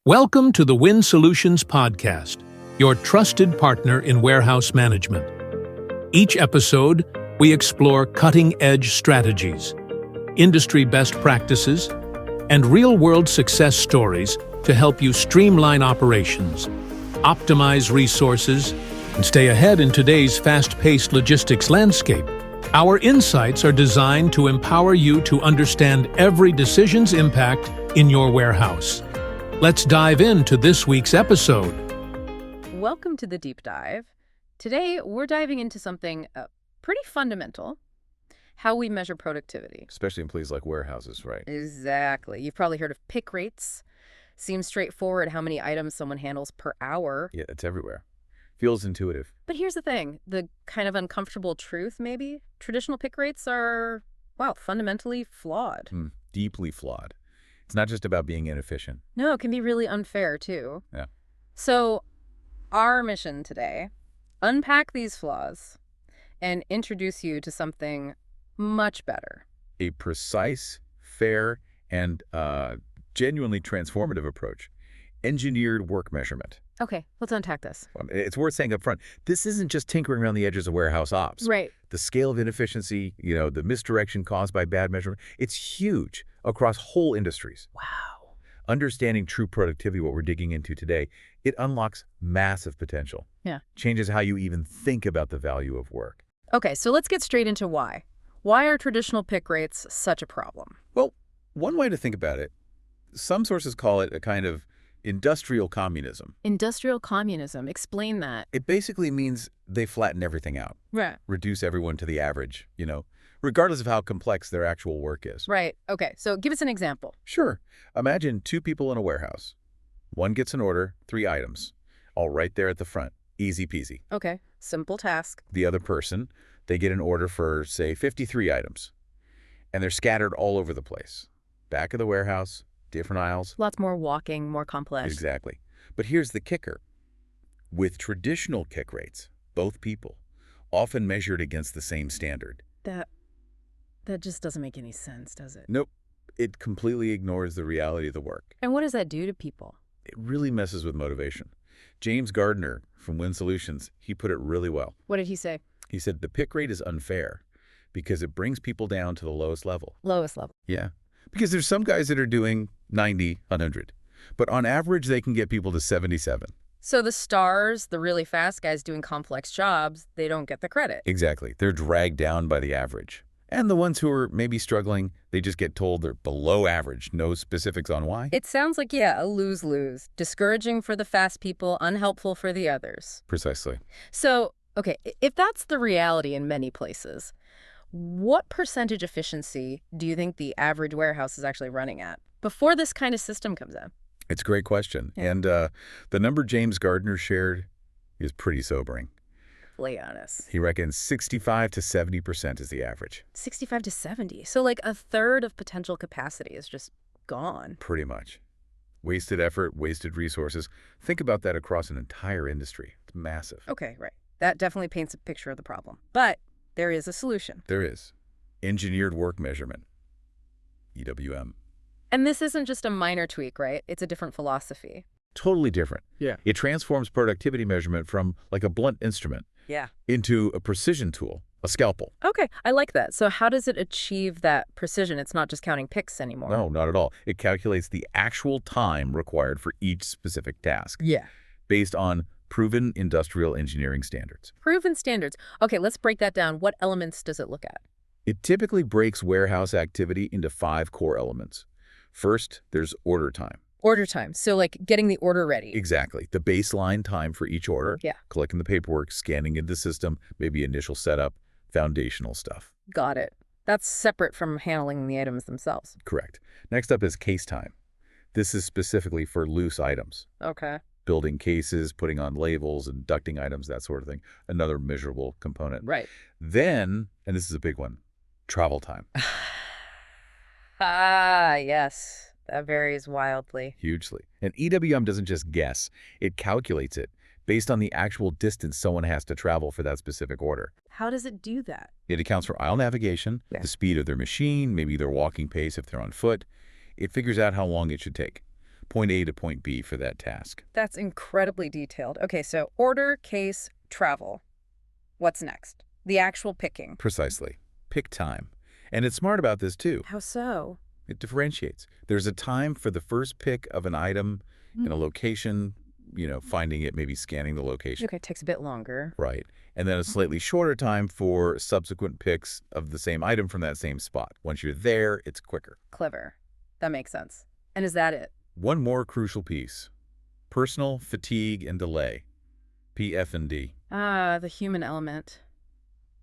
Welcome to the Win Solutions Podcast, your trusted partner in warehouse management. Each episode, we explore cutting-edge strategies, industry best practices, and real-world success stories to help you streamline operations, optimize resources, and stay ahead in today's fast-paced logistics landscape. Our insights are designed to empower you to understand every decision's impact in your warehouse. Let's dive into this week's episode. Welcome to the deep dive. Today, we're diving into something pretty fundamental, how we measure productivity. Especially in places like warehouses, right? Exactly. You've probably heard of pick rates. Seems straightforward how many items someone handles per hour. Yeah, it's everywhere. Feels intuitive. But here's the thing, the kind of uncomfortable truth, maybe. Traditional pick rates are, fundamentally flawed. Deeply flawed. It's not just about being inefficient. No, it can be really unfair, too. Yeah. So, our mission today, unpack these flaws and introduce you to something much better. A precise, fair, and genuinely transformative approach. Engineered work measurement. Okay, let's unpack this. It's worth saying up front, this isn't just tinkering around the edges of warehouse ops. Right. The scale of inefficiency, the misdirection caused by bad measurement, it's huge across whole industries. Wow. Understanding true productivity, what we're digging into today, it unlocks massive potential. Yeah. Changes how you even think about the value of work. Okay, so let's get straight into why. Why are traditional pick rates such a problem? Well, one way to think about it, some sources call it a kind of industrial communism. Industrial communism. Explain that. It basically means they flatten everything out. Right. Reduce everyone to the average, regardless of how complex their actual work is. Right. Okay, so give us an example. Sure. Imagine two people in a warehouse. One gets an order, 3 items, all right there at the front. Easy peasy. Okay, simple task. The other person, they get an order for, say, 53 items. And they're scattered all over the place. Back of the warehouse, different aisles. Lots more walking, more complex. Exactly. But here's the kicker. With traditional kick rates, both people, often measured against the same standard. That just doesn't make any sense, does it? Nope. It completely ignores the reality of the work. And what does that do to people? It really messes with motivation. James Gardiner from Win Solutions, he put it really well. What did he say? He said the pick rate is unfair because it brings people down to the lowest level. Lowest level. Yeah. Because there's some guys that are doing 90, 100. But on average, they can get people to 77. So the stars, the really fast guys doing complex jobs, they don't get the credit. Exactly. They're dragged down by the average. And the ones who are maybe struggling, they just get told they're below average. No specifics on why. It sounds like, a lose-lose. Discouraging for the fast people, unhelpful for the others. Precisely. So, okay, if that's the reality in many places, what percentage efficiency do you think the average warehouse is actually running at before this kind of system comes in? It's a great question. Yeah. And the number James Gardiner shared is pretty sobering. Lay on us. He reckons 65 to 70% is the average. 65 to 70. So like a third of potential capacity is just gone. Pretty much. Wasted effort, wasted resources. Think about that across an entire industry. It's massive. Okay, right. That definitely paints a picture of the problem. But there is a solution. There is. Engineered work measurement. EWM. And this isn't just a minor tweak, right? It's a different philosophy. Totally different. Yeah. It transforms productivity measurement from like a blunt instrument into a precision tool, a scalpel. Okay, I like that. So how does it achieve that precision? It's not just counting picks anymore. No, not at all. It calculates the actual time required for each specific task. Yeah. Based on proven industrial engineering standards. Proven standards. Okay, let's break that down. What elements does it look at? It typically breaks warehouse activity into 5 core elements. First, there's order time. Order time. So like getting the order ready. Exactly. The baseline time for each order. Yeah. Collecting the paperwork, scanning into the system, maybe initial setup, foundational stuff. Got it. That's separate from handling the items themselves. Correct. Next up is case time. This is specifically for loose items. Okay. Building cases, putting on labels, inducting items, that sort of thing. Another measurable component. Right. Then, and this is a big one, travel time. Yes. That varies wildly. Hugely. And EWM doesn't just guess. It calculates it based on the actual distance someone has to travel for that specific order. How does it do that? It accounts for aisle navigation, Yeah. the speed of their machine, maybe their walking pace if they're on foot. It figures out how long it should take. point A to point B for that task. That's incredibly detailed. Okay, so order, case, travel. What's next? The actual picking. Precisely. Pick time. And it's smart about this, too. How so? It differentiates. There's a time for the first pick of an item in a location, finding it, maybe scanning the location. Okay, takes a bit longer. Right. And then a slightly shorter time for subsequent picks of the same item from that same spot. Once you're there, it's quicker. Clever. That makes sense. And is that it? One more crucial piece. Personal fatigue and delay. PF&D. Ah, the human element.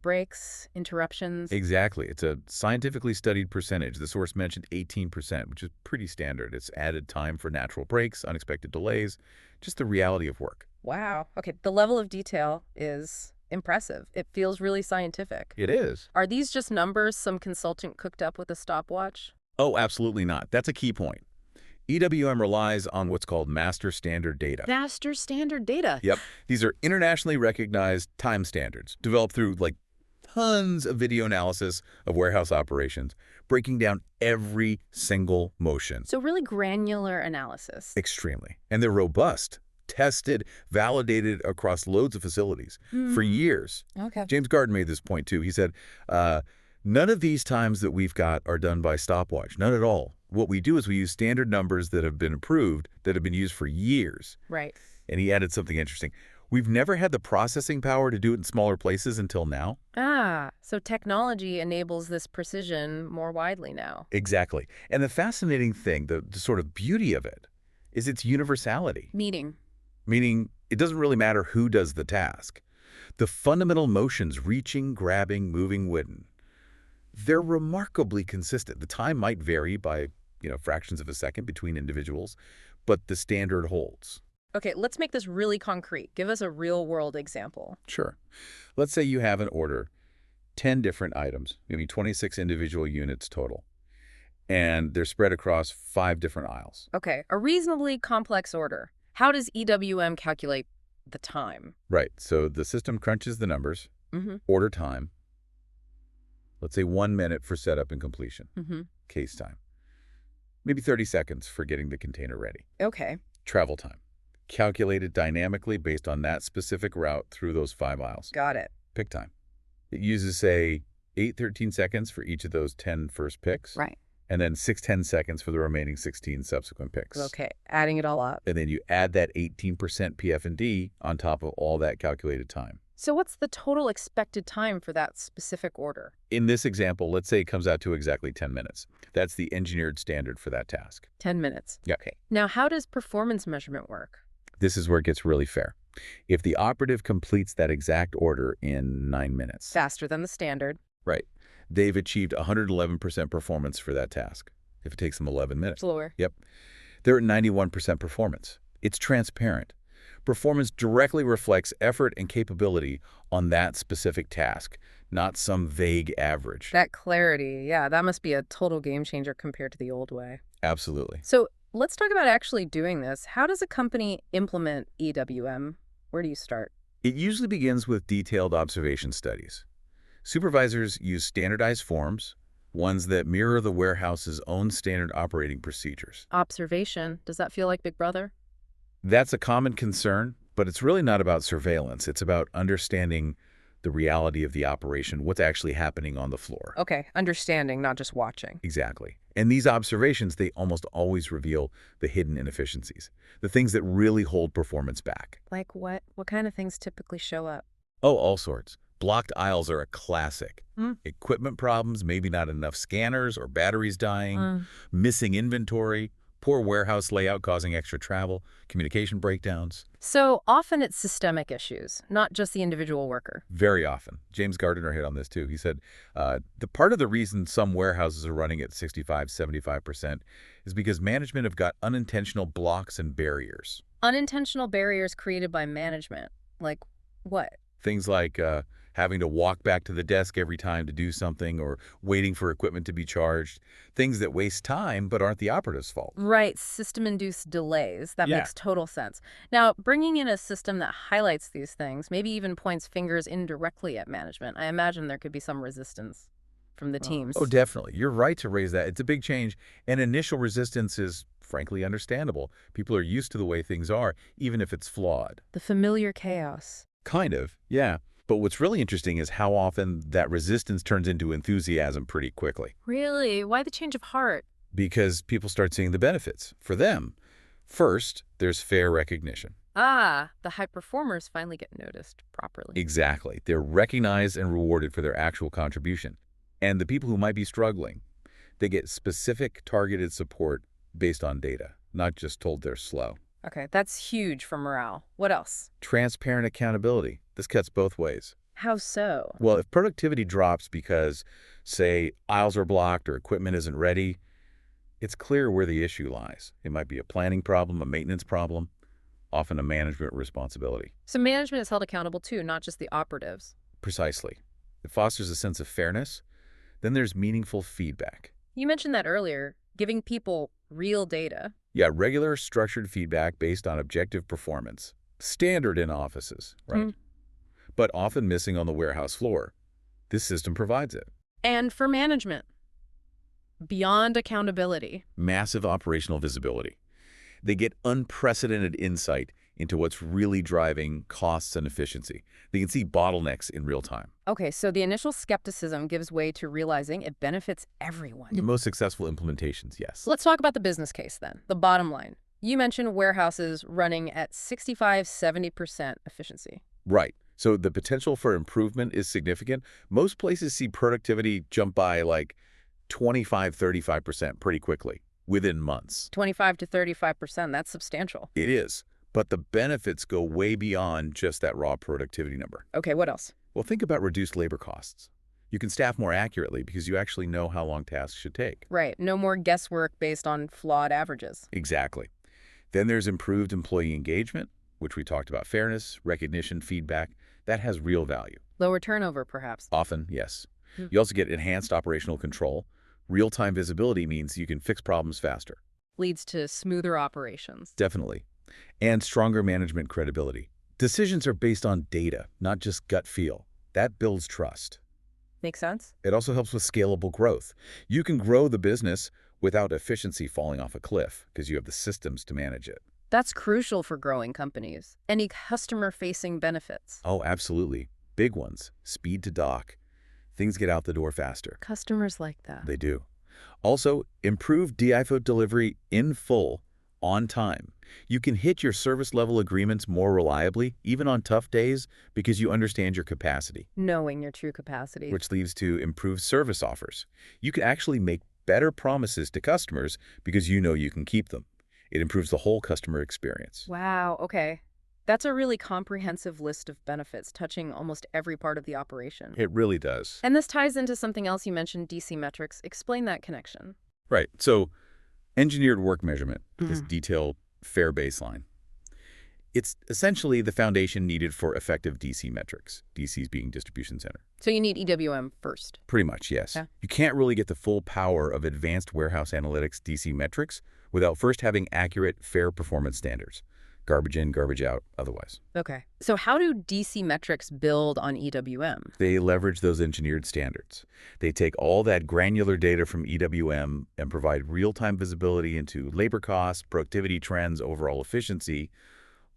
Breaks, interruptions. Exactly. It's a scientifically studied percentage. The source mentioned 18%, which is pretty standard. It's added time for natural breaks, unexpected delays, just the reality of work. Wow. Okay, the level of detail is impressive. It feels really scientific. It is. Are these just numbers some consultant cooked up with a stopwatch? Oh, absolutely not. That's a key point. EWM relies on what's called master standard data. Master standard data. Yep. These are internationally recognized time standards developed through tons of video analysis of warehouse operations, breaking down every single motion. So really granular analysis. Extremely. And they're robust, tested, validated across loads of facilities for years. Okay. James Gardiner made this point too. He said, none of these times that we've got are done by stopwatch. None at all. What we do is we use standard numbers that have been approved, that have been used for years. Right. And he added something interesting. We've never had the processing power to do it in smaller places until now. Ah, so technology enables this precision more widely now. Exactly. And the fascinating thing, the sort of beauty of it, is its universality. Meaning it doesn't really matter who does the task. The fundamental motions, reaching, grabbing, moving, wooden, they're remarkably consistent. The time might vary by, fractions of a second between individuals, but the standard holds. Okay, let's make this really concrete. Give us a real-world example. Sure. Let's say you have an order, 10 different items, maybe 26 individual units total, and they're spread across 5 different aisles. Okay, a reasonably complex order. How does EWM calculate the time? Right. So the system crunches the numbers, order time, let's say 1 minute for setup and completion, case time, maybe 30 seconds for getting the container ready. Okay. Travel time, calculated dynamically based on that specific route through those 5 aisles. Got it. Pick time. It uses, say, 8-13 seconds for each of those 10 first picks. Right. And then 6-10 seconds for the remaining 16 subsequent picks. Okay, adding it all up. And then you add that 18% PF&D on top of all that calculated time. So what's the total expected time for that specific order? In this example, let's say it comes out to exactly 10 minutes. That's the engineered standard for that task. 10 minutes. Yeah. Okay. Now, how does performance measurement work? This is where it gets really fair. If the operative completes that exact order in 9 minutes. Faster than the standard. Right. They've achieved 111% performance for that task. If it takes them 11 minutes. Slower. Yep. They're at 91% performance. It's transparent. Performance directly reflects effort and capability on that specific task, not some vague average. That clarity, yeah, that must be a total game changer compared to the old way. Absolutely. So let's talk about actually doing this. How does a company implement EWM? Where do you start? It usually begins with detailed observation studies. Supervisors use standardized forms, ones that mirror the warehouse's own standard operating procedures. Observation. Does that feel like Big Brother? That's a common concern, but it's really not about surveillance. It's about understanding the reality of the operation, what's actually happening on the floor. Okay, understanding, not just watching. Exactly. And these observations, they almost always reveal the hidden inefficiencies, the things that really hold performance back. Like what? What kind of things typically show up? Oh, all sorts. Blocked aisles are a classic. Equipment problems, maybe not enough scanners or batteries dying, missing inventory, poor warehouse layout causing extra travel, communication breakdowns. So often it's systemic issues, not just the individual worker. Very often. James Gardiner hit on this too. He said, the part of the reason some warehouses are running at 65-75% is because management have got unintentional blocks and barriers. Unintentional barriers created by management. Like what? Things like having to walk back to the desk every time to do something or waiting for equipment to be charged. Things that waste time but aren't the operative's fault. Right, system-induced delays. That makes total sense. Now, bringing in a system that highlights these things, maybe even points fingers indirectly at management, I imagine there could be some resistance. from the teams. Oh, definitely. You're right to raise that. It's a big change, and initial resistance is frankly understandable. People are used to the way things are, even if it's flawed. The familiar chaos. Kind of, yeah. But what's really interesting is how often that resistance turns into enthusiasm pretty quickly. Really? Why the change of heart? Because people start seeing the benefits. For them, first, there's fair recognition. Ah, the high performers finally get noticed properly. Exactly. They're recognized and rewarded for their actual contribution. And the people who might be struggling, they get specific, targeted support based on data, not just told they're slow. Okay, that's huge for morale. What else? Transparent accountability. This cuts both ways. How so? Well, if productivity drops because, say, aisles are blocked or equipment isn't ready, it's clear where the issue lies. It might be a planning problem, a maintenance problem, often a management responsibility. So management is held accountable too, not just the operatives. Precisely. It fosters a sense of fairness. Then there's meaningful feedback. You mentioned that earlier, giving people real data. Yeah, regular, structured feedback based on objective performance. Standard in offices, right? But often missing on the warehouse floor. This system provides it. And for management, beyond accountability. Massive operational visibility. They get unprecedented insight into what's really driving costs and efficiency. They can see bottlenecks in real time. Okay, so the initial skepticism gives way to realizing it benefits everyone. The most successful implementations, yes. Let's talk about the business case then, the bottom line. You mentioned warehouses running at 65–70% efficiency. Right. So the potential for improvement is significant. Most places see productivity jump by like 25–35% pretty quickly, within months. 25–35%, that's substantial. It is. But the benefits go way beyond just that raw productivity number. Okay, what else? Well, think about reduced labor costs. You can staff more accurately because you actually know how long tasks should take. Right, no more guesswork based on flawed averages. Exactly. Then there's improved employee engagement, which we talked about. Fairness, recognition, feedback. That has real value. Lower turnover, perhaps. Often, yes. You also get enhanced operational control. Real-time visibility means you can fix problems faster. Leads to smoother operations. Definitely. And stronger management credibility. Decisions are based on data, not just gut feel. That builds trust. Makes sense? It also helps with scalable growth. You can grow the business without efficiency falling off a cliff because you have the systems to manage it. That's crucial for growing companies. Any customer-facing benefits? Oh, absolutely. Big ones. Speed to dock. Things get out the door faster. Customers like that. They do. Also, improved DIFO delivery in full, on time. You can hit your service level agreements more reliably, even on tough days, because you understand your capacity. Knowing your true capacity. Which leads to improved service offers. You can actually make better promises to customers because you know you can keep them. It improves the whole customer experience. Wow, okay. That's a really comprehensive list of benefits touching almost every part of the operation. It really does. And this ties into something else you mentioned, DC metrics. Explain that connection. Right. So engineered work measurement, this detailed, fair baseline. It's essentially the foundation needed for effective DC metrics, DCs being distribution center. So you need EWM first. Pretty much, yes. Yeah. You can't really get the full power of advanced warehouse analytics DC metrics without first having accurate, fair performance standards. Garbage in, garbage out, otherwise. Okay. So how do DC metrics build on EWM? They leverage those engineered standards. They take all that granular data from EWM and provide real-time visibility into labor costs, productivity trends, overall efficiency,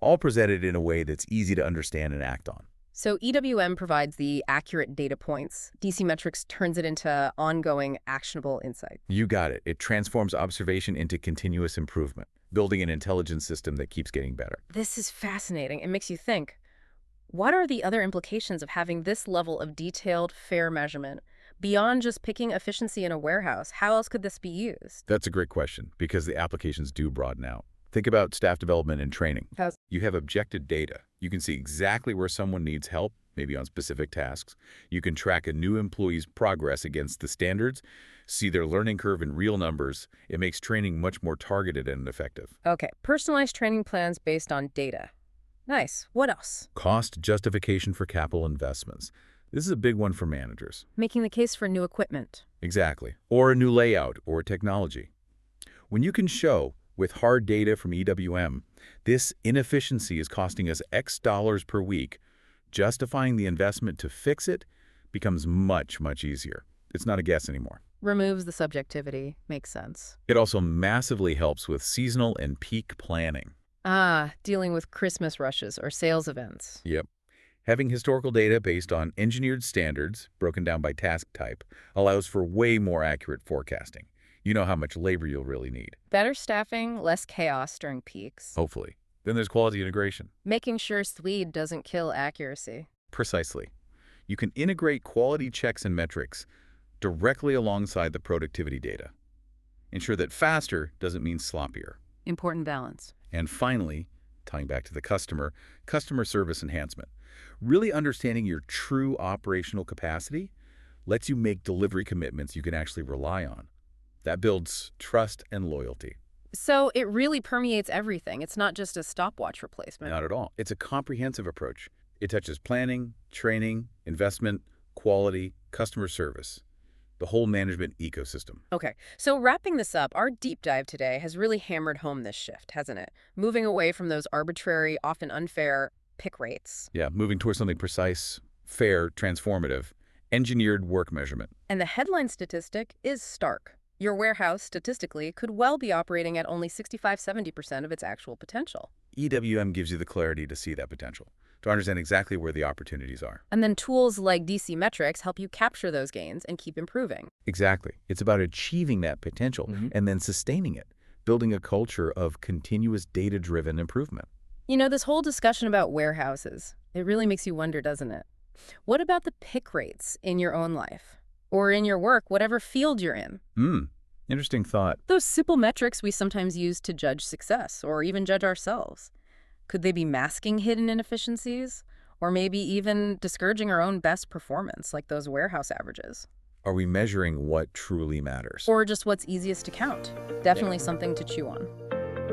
all presented in a way that's easy to understand and act on. So EWM provides the accurate data points. DC metrics turns it into ongoing, actionable insight. You got it. It transforms observation into continuous improvement, building an intelligence system that keeps getting better. This is fascinating. It makes you think, what are the other implications of having this level of detailed, fair measurement beyond just picking efficiency in a warehouse? How else could this be used? That's a great question because the applications do broaden out. Think about staff development and training. You have objective data. You can see exactly where someone needs help, maybe on specific tasks. You can track a new employee's progress against the standards, see their learning curve in real numbers. It makes training much more targeted and effective. Okay, personalized training plans based on data. Nice. What else? Cost justification for capital investments. This is a big one for managers. Making the case for new equipment. Exactly. Or a new layout or technology. When you can show with hard data from EWM, this inefficiency is costing us X dollars per week, justifying the investment to fix it becomes much, much easier. It's not a guess anymore. Removes the subjectivity. Makes sense. It also massively helps with seasonal and peak planning. Dealing with Christmas rushes or sales events. Yep. Having historical data based on engineered standards, broken down by task type, allows for way more accurate forecasting. You know how much labor you'll really need. Better staffing, less chaos during peaks. Hopefully. Then there's quality integration. Making sure speed doesn't kill accuracy. Precisely. You can integrate quality checks and metrics directly alongside the productivity data. Ensure that faster doesn't mean sloppier. Important balance. And finally, tying back to the customer service enhancement. Really understanding your true operational capacity lets you make delivery commitments you can actually rely on. That builds trust and loyalty. So it really permeates everything. It's not just a stopwatch replacement. Not at all. It's a comprehensive approach. It touches planning, training, investment, quality, customer service, the whole management ecosystem. Okay, so wrapping this up, our deep dive today has really hammered home this shift, hasn't it? Moving away from those arbitrary, often unfair pick rates. Yeah, moving towards something precise, fair, transformative, engineered work measurement. And the headline statistic is stark. Your warehouse, statistically, could well be operating at only 65–70% of its actual potential. EWM gives you the clarity to see that potential, to understand exactly where the opportunities are. And then tools like DC Metrics help you capture those gains and keep improving. Exactly. It's about achieving that potential and then sustaining it, building a culture of continuous data-driven improvement. You know, this whole discussion about warehouses, it really makes you wonder, doesn't it? What about the pick rates in your own life? Or in your work, whatever field you're in? Interesting thought. Those simple metrics we sometimes use to judge success or even judge ourselves. Could they be masking hidden inefficiencies? Or maybe even discouraging our own best performance, like those warehouse averages? Are we measuring what truly matters? Or just what's easiest to count? Definitely something to chew on.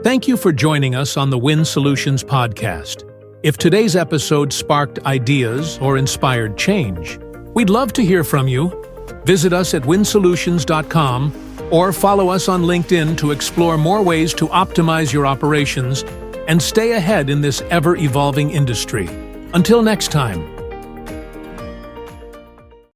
Thank you for joining us on the Win Solutions podcast. If today's episode sparked ideas or inspired change, we'd love to hear from you. Visit us at winsolutions.com or follow us on LinkedIn to explore more ways to optimize your operations and stay ahead in this ever-evolving industry. Until next time.